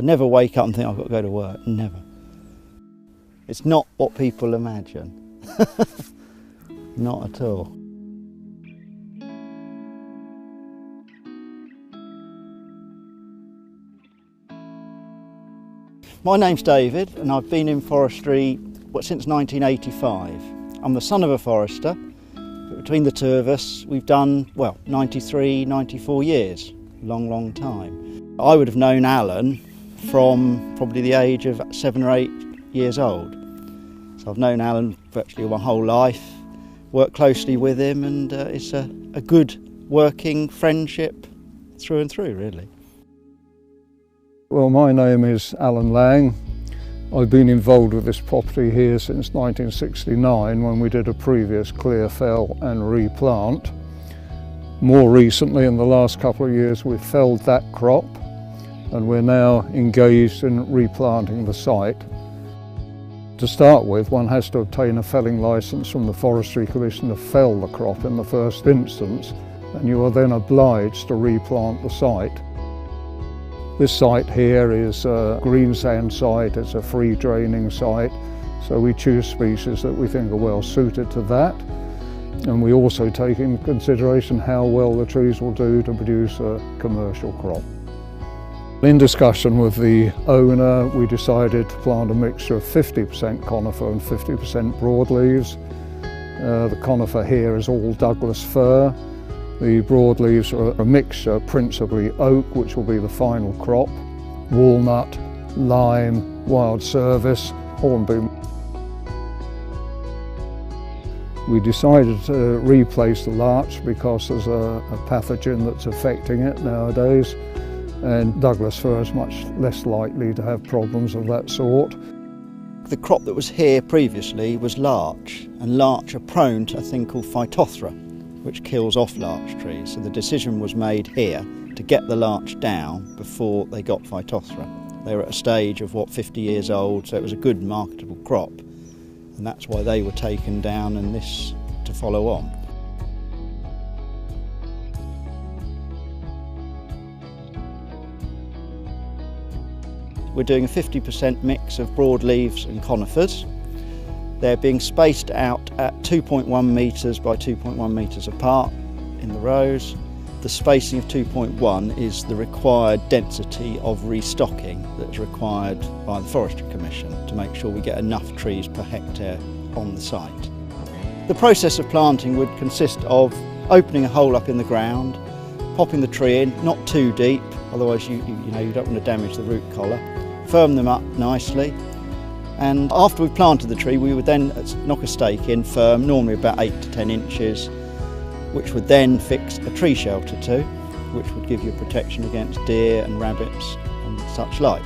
I never wake up and think I've got to go to work, never. It's not what people imagine, not at all. My name's David and I've been in forestry since 1985. I'm the son of a forester, but between the two of us we've done, 93, 94 years, long time. I would have known Alan from probably the age of 7 or 8 years old. So I've known Alan virtually my whole life, worked closely with him, and it's a good working friendship through and through, really. Well, my name is Alan Lang. I've been involved with this property here since 1969 when we did a previous clear fell and replant. More recently, in the last couple of years, we've felled that crop and we're now engaged in replanting the site. To start with, one has to obtain a felling licence from the Forestry Commission to fell the crop in the first instance, and you are then obliged to replant the site. This site here is a green sand site, it's a free draining site, so we choose species that we think are well suited to that. And we also take into consideration how well the trees will do to produce a commercial crop. In discussion with the owner, we decided to plant a mixture of 50% conifer and 50% broadleaves. The conifer here is all Douglas fir. The broadleaves are a mixture, principally oak, which will be the final crop, walnut, lime, wild service, hornbeam. We decided to replace the larch because there's a pathogen that's affecting it nowadays, and Douglas fir is much less likely to have problems of that sort. The crop that was here previously was larch, and larch are prone to a thing called Phytophthora, which kills off larch trees. So the decision was made here to get the larch down before they got Phytophthora. They were at a stage of 50 years old, so it was a good marketable crop, and that's why they were taken down and this to follow on. We're doing a 50% mix of broadleaves and conifers. They're being spaced out at 2.1 metres by 2.1 metres apart in the rows. The spacing of 2.1 is the required density of restocking that's required by the Forestry Commission to make sure we get enough trees per hectare on the site. The process of planting would consist of opening a hole up in the ground, popping the tree in, not too deep, otherwise you don't want to damage the root collar, firm them up nicely, and after we've planted the tree we would then knock a stake in firm, normally about 8 to 10 inches, which would then fix a tree shelter to, which would give you protection against deer and rabbits and such like.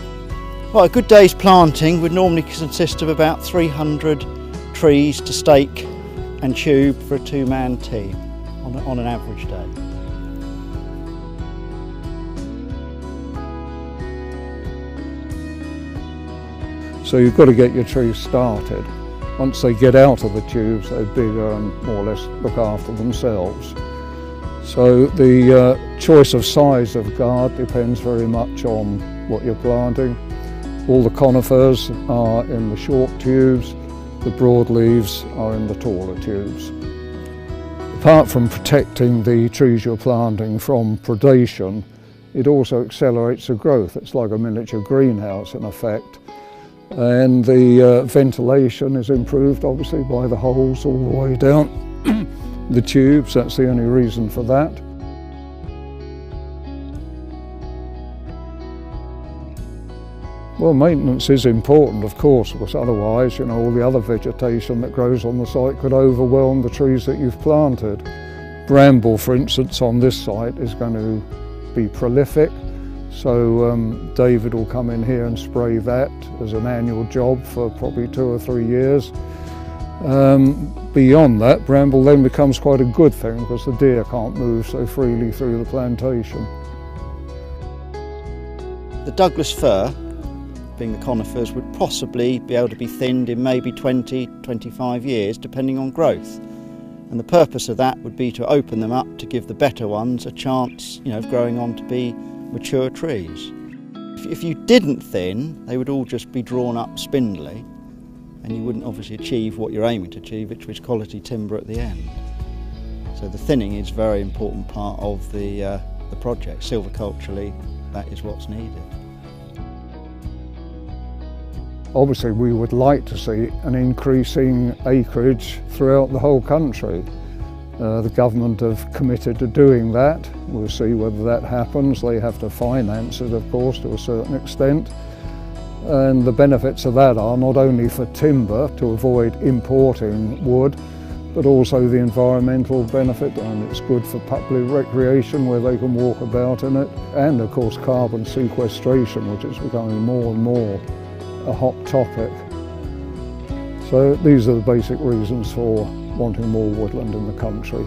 Well, a good day's planting would normally consist of about 300 trees to stake and tube for a 2-man team on an average day. So you've got to get your trees started. Once they get out of the tubes, they're bigger and more or less look after themselves. So the choice of size of guard depends very much on what you're planting. All the conifers are in the short tubes, the broadleaves are in the taller tubes. Apart from protecting the trees you're planting from predation, it also accelerates the growth. It's like a miniature greenhouse in effect. And the ventilation is improved obviously by the holes all the way down the tubes. That's the only reason for that. Well, maintenance is important, of course, because otherwise, all the other vegetation that grows on the site could overwhelm the trees that you've planted. Bramble, for instance, on this site is going to be prolific. So David will come in here and spray that as an annual job for probably 2 or 3 years. Beyond that, bramble then becomes quite a good thing because the deer can't move so freely through the plantation. The Douglas fir, being the conifers, would possibly be able to be thinned in maybe 20, 25 years depending on growth. And the purpose of that would be to open them up to give the better ones a chance, of growing on to be mature trees. if you didn't thin, they would all just be drawn up spindly, and you wouldn't obviously achieve what you're aiming to achieve, which was quality timber at the end. So the thinning is a very important part of the project. Silviculturally, that is what's needed. Obviously we would like to see an increasing acreage throughout the whole country. The government have committed to doing that. We'll see whether that happens. They have to finance it, of course, to a certain extent. And the benefits of that are not only for timber, to avoid importing wood, but also the environmental benefit, and it's good for public recreation where they can walk about in it, and of course carbon sequestration, which is becoming more and more a hot topic. So these are the basic reasons for wanting more woodland in the country.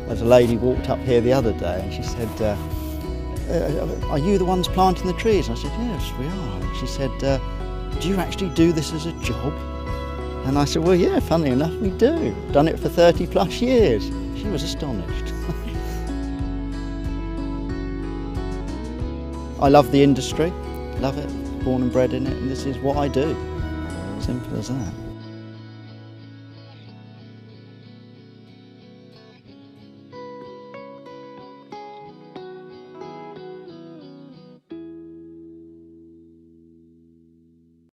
There's a lady walked up here the other day and she said, are you the ones planting the trees? And I said, yes, we are. And she said, do you actually do this as a job? And I said, well, yeah, funnily enough, we do. Done it for 30 plus years. She was astonished. I love the industry, love it, born and bred in it, and this is what I do. Simple as that.